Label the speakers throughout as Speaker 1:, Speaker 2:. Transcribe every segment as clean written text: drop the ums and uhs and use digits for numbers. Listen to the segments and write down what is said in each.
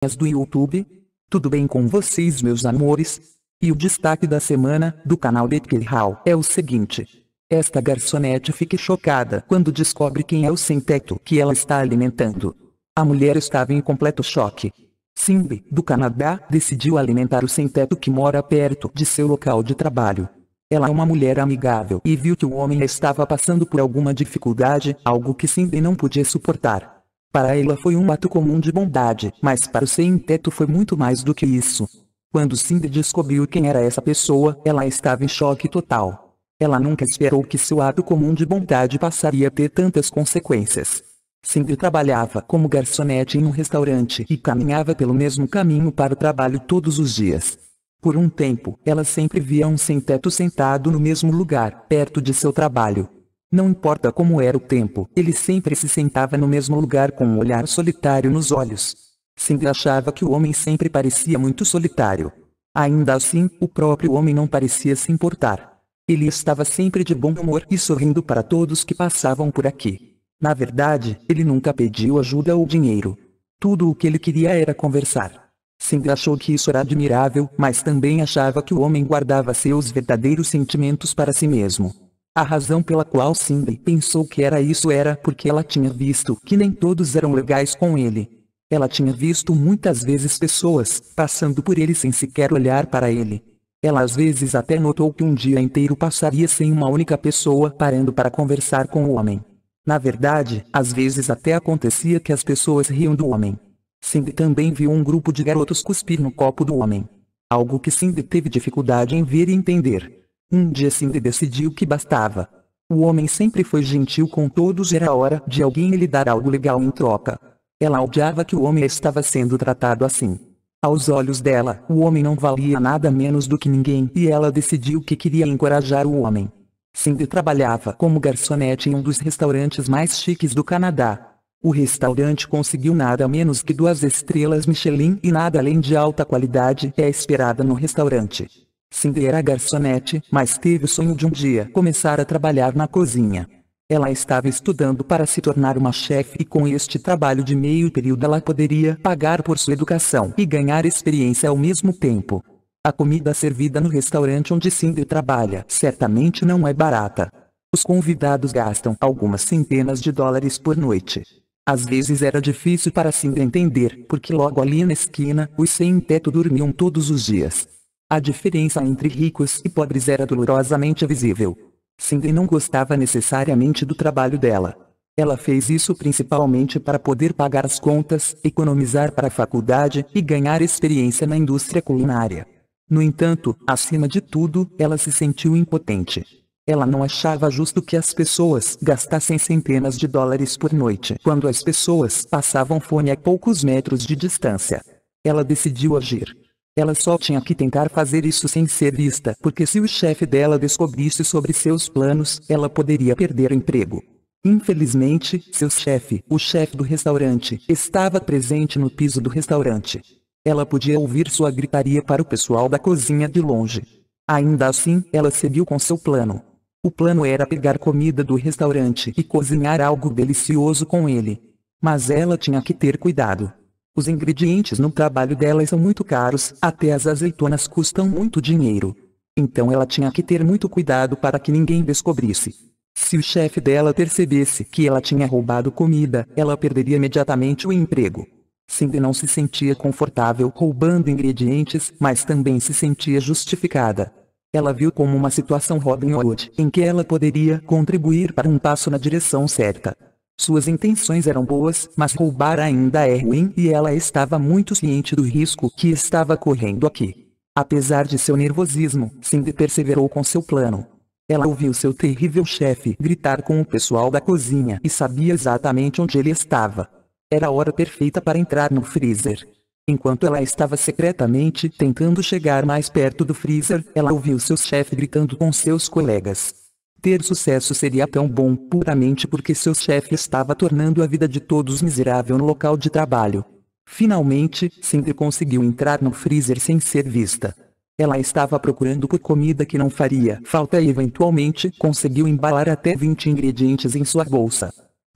Speaker 1: do YouTube, tudo bem com vocês, meus amores? E o destaque da semana, do canal Betker Hall, é o seguinte. Esta garçonete fica chocada quando descobre quem é o sem-teto que ela está alimentando. A mulher estava em completo choque. Cindy, do Canadá, decidiu alimentar o sem-teto que mora perto de seu local de trabalho. Ela é uma mulher amigável e viu que o homem estava passando por alguma dificuldade, algo que Cindy não podia suportar. Para ela foi um ato comum de bondade, mas para o sem-teto foi muito mais do que isso. Quando Cindy descobriu quem era essa pessoa, ela estava em choque total. Ela nunca esperou que seu ato comum de bondade passaria a ter tantas consequências. Cindy trabalhava como garçonete em um restaurante e caminhava pelo mesmo caminho para o trabalho todos os dias. Por um tempo, ela sempre via um sem-teto sentado no mesmo lugar, perto de seu trabalho. Não importa como era o tempo, ele sempre se sentava no mesmo lugar com um olhar solitário nos olhos. Cindy achava que o homem sempre parecia muito solitário. Ainda assim, o próprio homem não parecia se importar. Ele estava sempre de bom humor e sorrindo para todos que passavam por aqui. Na verdade, ele nunca pediu ajuda ou dinheiro. Tudo o que ele queria era conversar. Cindy achou que isso era admirável, mas também achava que o homem guardava seus verdadeiros sentimentos para si mesmo. A razão pela qual Cindy pensou que era isso era porque ela tinha visto que nem todos eram legais com ele. Ela tinha visto muitas vezes pessoas passando por ele sem sequer olhar para ele. Ela às vezes até notou que um dia inteiro passaria sem uma única pessoa parando para conversar com o homem. Na verdade, às vezes até acontecia que as pessoas riam do homem. Cindy também viu um grupo de garotos cuspir no copo do homem. Algo que Cindy teve dificuldade em ver e entender. Um dia Cindy decidiu que bastava. O homem sempre foi gentil com todos, era hora de alguém lhe dar algo legal em troca. Ela odiava que o homem estava sendo tratado assim. Aos olhos dela, o homem não valia nada menos do que ninguém e ela decidiu que queria encorajar o homem. Cindy trabalhava como garçonete em um dos restaurantes mais chiques do Canadá. O restaurante conseguiu nada menos que 2 estrelas Michelin e nada além de alta qualidade é esperada no restaurante. Cindy era garçonete, mas teve o sonho de um dia começar a trabalhar na cozinha. Ela estava estudando para se tornar uma chefe e com este trabalho de meio período ela poderia pagar por sua educação e ganhar experiência ao mesmo tempo. A comida servida no restaurante onde Cindy trabalha certamente não é barata. Os convidados gastam algumas centenas de dólares por noite. Às vezes era difícil para Cindy entender, porque logo ali na esquina, os sem-teto dormiam todos os dias. A diferença entre ricos e pobres era dolorosamente visível. Cindy não gostava necessariamente do trabalho dela. Ela fez isso principalmente para poder pagar as contas, economizar para a faculdade e ganhar experiência na indústria culinária. No entanto, acima de tudo, ela se sentiu impotente. Ela não achava justo que as pessoas gastassem centenas de dólares por noite quando as pessoas passavam fome a poucos metros de distância. Ela decidiu agir. Ela só tinha que tentar fazer isso sem ser vista, porque se o chefe dela descobrisse sobre seus planos, ela poderia perder o emprego. Infelizmente, seu chefe, o chefe do restaurante, estava presente no piso do restaurante. Ela podia ouvir sua gritaria para o pessoal da cozinha de longe. Ainda assim, ela seguiu com seu plano. O plano era pegar comida do restaurante e cozinhar algo delicioso com ele. Mas ela tinha que ter cuidado. Os ingredientes no trabalho dela são muito caros, até as azeitonas custam muito dinheiro. Então ela tinha que ter muito cuidado para que ninguém descobrisse. Se o chefe dela percebesse que ela tinha roubado comida, ela perderia imediatamente o emprego. Cindy não se sentia confortável roubando ingredientes, mas também se sentia justificada. Ela viu como uma situação Robin Hood, em que ela poderia contribuir para um passo na direção certa. Suas intenções eram boas, mas roubar ainda é ruim e ela estava muito ciente do risco que estava correndo aqui. Apesar de seu nervosismo, Cindy perseverou com seu plano. Ela ouviu seu terrível chefe gritar com o pessoal da cozinha e sabia exatamente onde ele estava. Era a hora perfeita para entrar no freezer. Enquanto ela estava secretamente tentando chegar mais perto do freezer, ela ouviu seu chefe gritando com seus colegas. Ter sucesso seria tão bom puramente porque seu chefe estava tornando a vida de todos miserável no local de trabalho. Finalmente, Cindy conseguiu entrar no freezer sem ser vista. Ela estava procurando por comida que não faria falta e eventualmente conseguiu embalar até 20 ingredientes em sua bolsa.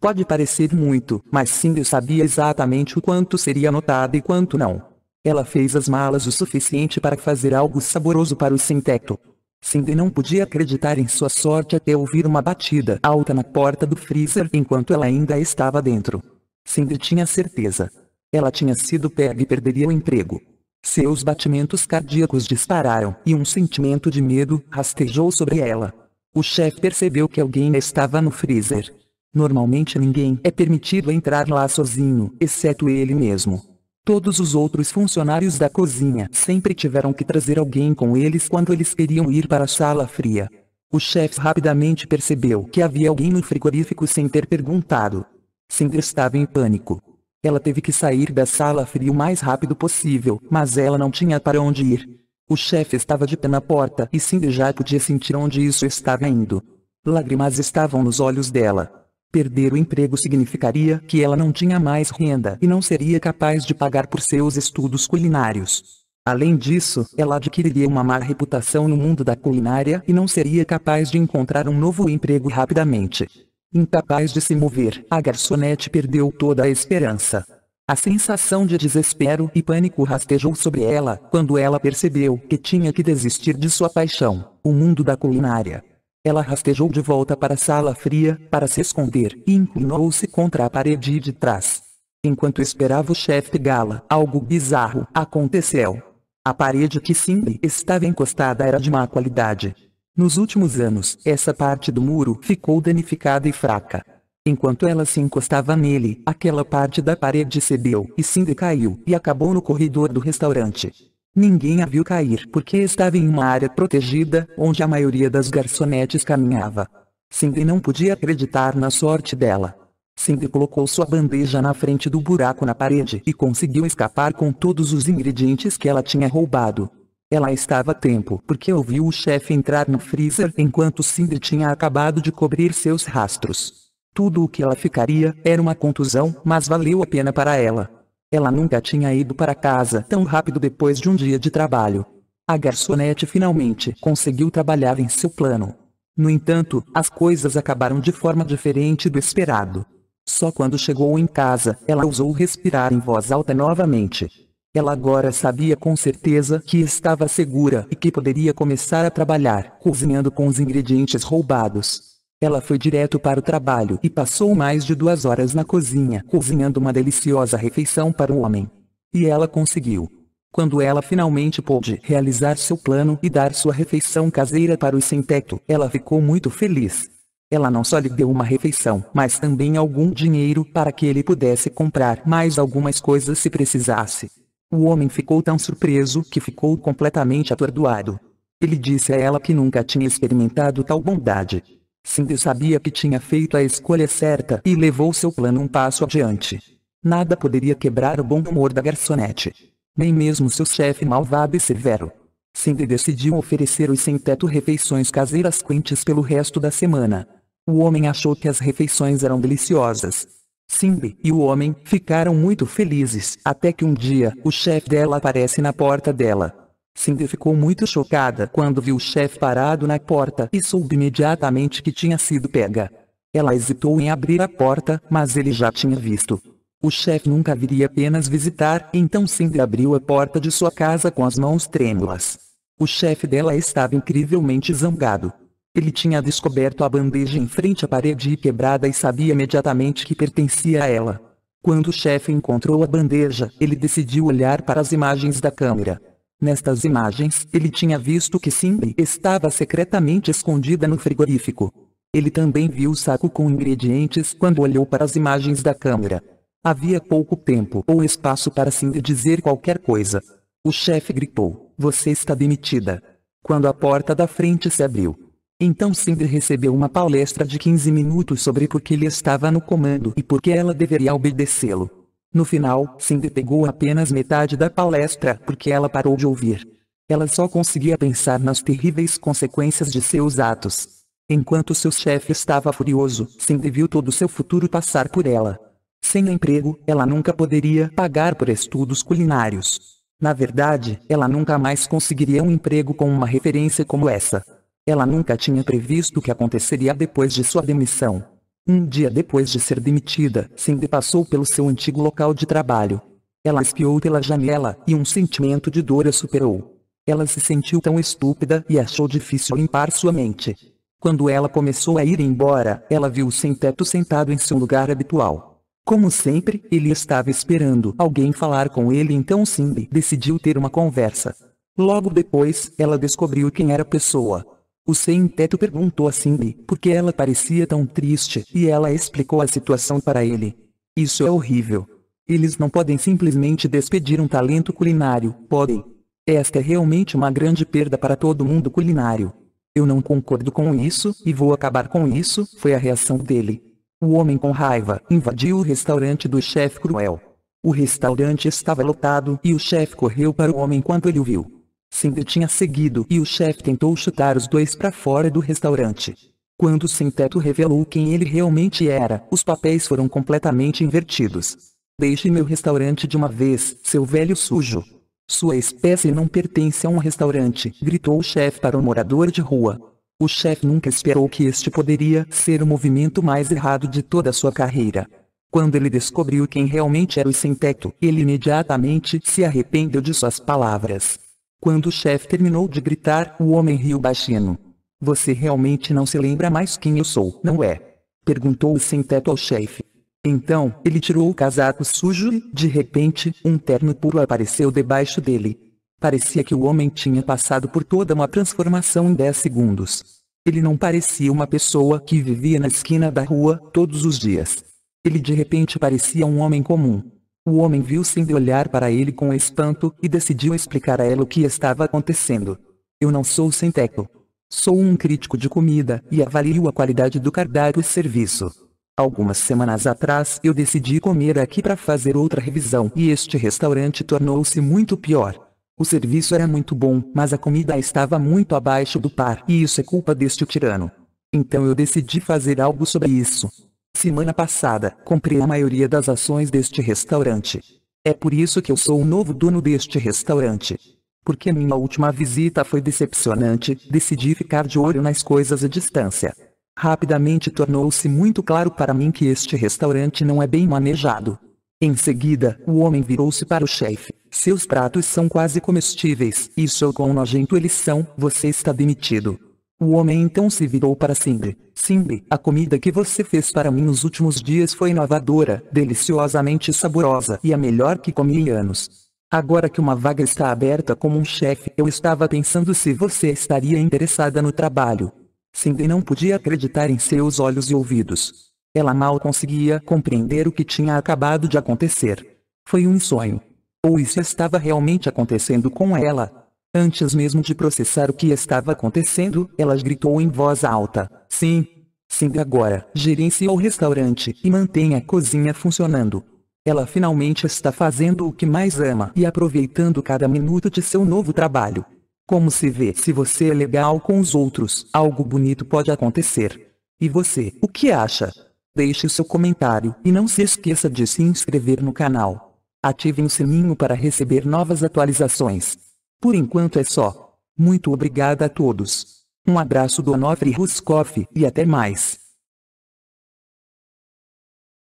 Speaker 1: Pode parecer muito, mas Cindy sabia exatamente o quanto seria notada e quanto não. Ela fez as malas o suficiente para fazer algo saboroso para o sem-teto. Cindy não podia acreditar em sua sorte até ouvir uma batida alta na porta do freezer enquanto ela ainda estava dentro. Cindy tinha certeza. Ela tinha sido pega e perderia o emprego. Seus batimentos cardíacos dispararam e um sentimento de medo rastejou sobre ela. O chefe percebeu que alguém estava no freezer. Normalmente ninguém é permitido entrar lá sozinho, exceto ele mesmo. Todos os outros funcionários da cozinha sempre tiveram que trazer alguém com eles quando eles queriam ir para a sala fria. O chefe rapidamente percebeu que havia alguém no frigorífico sem ter perguntado. Cindy estava em pânico. Ela teve que sair da sala fria o mais rápido possível, mas ela não tinha para onde ir. O chefe estava de pé na porta e Cindy já podia sentir onde isso estava indo. Lágrimas estavam nos olhos dela. Perder o emprego significaria que ela não tinha mais renda e não seria capaz de pagar por seus estudos culinários. Além disso, ela adquiriria uma má reputação no mundo da culinária e não seria capaz de encontrar um novo emprego rapidamente. Incapaz de se mover, a garçonete perdeu toda a esperança. A sensação de desespero e pânico rastejou sobre ela quando ela percebeu que tinha que desistir de sua paixão, o mundo da culinária. Ela rastejou de volta para a sala fria, para se esconder, e inclinou-se contra a parede de trás. Enquanto esperava o chefe pegá-la, algo bizarro aconteceu. A parede que Cindy estava encostada era de má qualidade. Nos últimos anos, essa parte do muro ficou danificada e fraca. Enquanto ela se encostava nele, aquela parte da parede cedeu, e Cindy caiu, e acabou no corredor do restaurante. Ninguém a viu cair porque estava em uma área protegida, onde a maioria das garçonetes caminhava. Cindy não podia acreditar na sorte dela. Cindy colocou sua bandeja na frente do buraco na parede e conseguiu escapar com todos os ingredientes que ela tinha roubado. Ela estava a tempo porque ouviu o chefe entrar no freezer enquanto Cindy tinha acabado de cobrir seus rastros. Tudo o que ela ficaria era uma contusão, mas valeu a pena para ela. Ela nunca tinha ido para casa tão rápido depois de um dia de trabalho. A garçonete finalmente conseguiu trabalhar em seu plano. No entanto, as coisas acabaram de forma diferente do esperado. Só quando chegou em casa, ela ousou respirar em voz alta novamente. Ela agora sabia com certeza que estava segura e que poderia começar a trabalhar, cozinhando com os ingredientes roubados. Ela foi direto para o trabalho e passou mais de 2 horas na cozinha, cozinhando uma deliciosa refeição para o homem. E ela conseguiu. Quando ela finalmente pôde realizar seu plano e dar sua refeição caseira para o sem-teto, ela ficou muito feliz. Ela não só lhe deu uma refeição, mas também algum dinheiro para que ele pudesse comprar mais algumas coisas se precisasse. O homem ficou tão surpreso que ficou completamente atordoado. Ele disse a ela que nunca tinha experimentado tal bondade. Cindy sabia que tinha feito a escolha certa e levou seu plano um passo adiante. Nada poderia quebrar o bom humor da garçonete. Nem mesmo seu chefe malvado e severo. Cindy decidiu oferecer aos sem-teto refeições caseiras quentes pelo resto da semana. O homem achou que as refeições eram deliciosas. Cindy e o homem ficaram muito felizes, até que um dia, o chefe dela aparece na porta dela. Cindy ficou muito chocada quando viu o chefe parado na porta e soube imediatamente que tinha sido pega. Ela hesitou em abrir a porta, mas ele já tinha visto. O chefe nunca viria apenas visitar, então Cindy abriu a porta de sua casa com as mãos trêmulas. O chefe dela estava incrivelmente zangado. Ele tinha descoberto a bandeja em frente à parede quebrada e sabia imediatamente que pertencia a ela. Quando o chefe encontrou a bandeja, ele decidiu olhar para as imagens da câmera. Nestas imagens, ele tinha visto que Cindy estava secretamente escondida no frigorífico. Ele também viu o saco com ingredientes quando olhou para as imagens da câmera. Havia pouco tempo ou espaço para Cindy dizer qualquer coisa. O chefe gritou: "Você está demitida." Quando a porta da frente se abriu. Então Cindy recebeu uma palestra de 15 minutos sobre por que ele estava no comando e por que ela deveria obedecê-lo. No final, Cindy pegou apenas metade da palestra porque ela parou de ouvir. Ela só conseguia pensar nas terríveis consequências de seus atos. Enquanto seu chefe estava furioso, Cindy viu todo o seu futuro passar por ela. Sem emprego, ela nunca poderia pagar por estudos culinários. Na verdade, ela nunca mais conseguiria um emprego com uma referência como essa. Ela nunca tinha previsto o que aconteceria depois de sua demissão. Um dia depois de ser demitida, Cindy passou pelo seu antigo local de trabalho. Ela espiou pela janela, e um sentimento de dor a superou. Ela se sentiu tão estúpida e achou difícil limpar sua mente. Quando ela começou a ir embora, ela viu o sem-teto sentado em seu lugar habitual. Como sempre, ele estava esperando alguém falar com ele, então Cindy decidiu ter uma conversa. Logo depois, ela descobriu quem era a pessoa. O sem-teto perguntou a Cindy por que ela parecia tão triste, e ela explicou a situação para ele. Isso é horrível. Eles não podem simplesmente despedir um talento culinário, podem? Esta é realmente uma grande perda para todo mundo culinário. Eu não concordo com isso, e vou acabar com isso, foi a reação dele. O homem com raiva invadiu o restaurante do chefe cruel. O restaurante estava lotado e o chefe correu para o homem quando ele o viu. Cindy tinha seguido e o chefe tentou chutar os dois para fora do restaurante. Quando o sem-teto revelou quem ele realmente era, os papéis foram completamente invertidos. Deixe meu restaurante de uma vez, seu velho sujo. Sua espécie não pertence a um restaurante, gritou o chefe para o morador de rua. O chefe nunca esperou que este poderia ser o movimento mais errado de toda a sua carreira. Quando ele descobriu quem realmente era o sem-teto, ele imediatamente se arrependeu de suas palavras. Quando o chefe terminou de gritar, o homem riu baixinho. Você realmente não se lembra mais quem eu sou, não é? Perguntou o sem-teto ao chefe. Então, ele tirou o casaco sujo e, de repente, um terno puro apareceu debaixo dele. Parecia que o homem tinha passado por toda uma transformação em 10 segundos. Ele não parecia uma pessoa que vivia na esquina da rua todos os dias. Ele de repente parecia um homem comum. O homem viu Cindy olhar para ele com espanto e decidiu explicar a ela o que estava acontecendo. Eu não sou sem-teto. Sou um crítico de comida e avalio a qualidade do cardápio e serviço. Algumas semanas atrás eu decidi comer aqui para fazer outra revisão e este restaurante tornou-se muito pior. O serviço era muito bom, mas a comida estava muito abaixo do par e isso é culpa deste tirano. Então eu decidi fazer algo sobre isso. Semana passada, comprei a maioria das ações deste restaurante. É por isso que eu sou o novo dono deste restaurante. Porque minha última visita foi decepcionante, decidi ficar de olho nas coisas à distância. Rapidamente tornou-se muito claro para mim que este restaurante não é bem manejado. Em seguida, o homem virou-se para o chefe. Seus pratos são quase comestíveis, isso é o quão nojento eles são, você está demitido. O homem então se virou para Cindy. Cindy, a comida que você fez para mim nos últimos dias foi inovadora, deliciosamente saborosa e a melhor que comi em anos. Agora que uma vaga está aberta como um chefe, eu estava pensando se você estaria interessada no trabalho. Cindy não podia acreditar em seus olhos e ouvidos. Ela mal conseguia compreender o que tinha acabado de acontecer. Foi um sonho. Ou isso estava realmente acontecendo com ela? Antes mesmo de processar o que estava acontecendo, ela gritou em voz alta. Sim. Cindy agora gerencia o restaurante e mantém a cozinha funcionando. Ela finalmente está fazendo o que mais ama e aproveitando cada minuto de seu novo trabalho. Como se vê, se você é legal com os outros, algo bonito pode acontecer. E você, o que acha? Deixe seu comentário e não se esqueça de se inscrever no canal. Ative o sininho para receber novas atualizações. Por enquanto é só. Muito obrigada a todos. Um abraço do Onofre Ruskov e até mais.